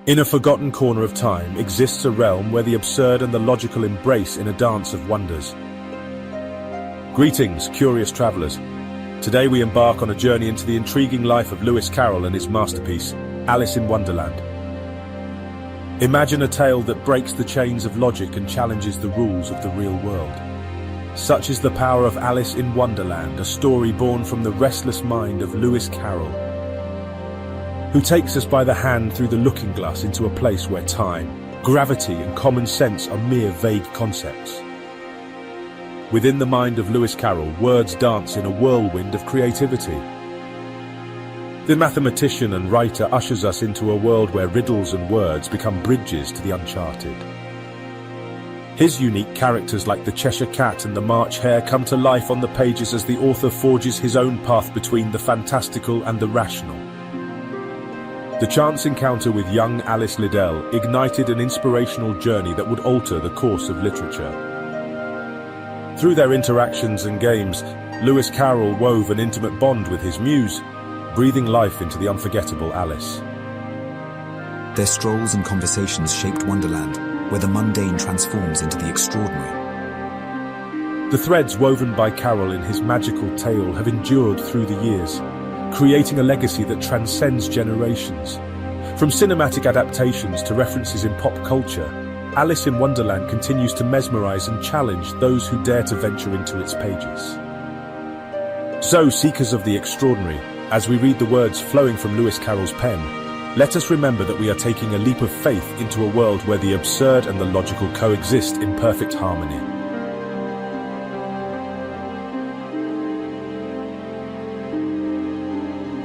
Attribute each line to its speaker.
Speaker 1: In a forgotten corner of time exists a realm where the absurd and the logical embrace in a dance of wonders. Greetings, curious travelers. Today we embark on a journey into the intriguing life of Lewis Carroll and his masterpiece, Alice in Wonderland. Imagine a tale that breaks the chains of logic and challenges the rules of the real world. Such is the power of Alice in Wonderland, a story born from the restless mind of Lewis Carroll, who takes us by the hand through the looking glass into a place where time, gravity and common sense are mere vague concepts. Within the mind of Lewis Carroll, words dance in a whirlwind of creativity. The mathematician and writer ushers us into a world where riddles and words become bridges to the uncharted. His unique characters like the Cheshire Cat and the March Hare come to life on the pages as the author forges his own path between the fantastical and the rational. The chance encounter with young Alice Liddell ignited an inspirational journey that would alter the course of literature. Through their interactions and games, Lewis Carroll wove an intimate bond with his muse, breathing life into the unforgettable Alice.
Speaker 2: Their strolls and conversations shaped Wonderland, where the mundane transforms into the extraordinary.
Speaker 1: The threads woven by Carroll in his magical tale have endured through the years, creating a legacy that transcends generations. From cinematic adaptations to references in pop culture, Alice in Wonderland continues to mesmerize and challenge those who dare to venture into its pages. So, seekers of the extraordinary, as we read the words flowing from Lewis Carroll's pen, let us remember that we are taking a leap of faith into a world where the absurd and the logical coexist in perfect harmony.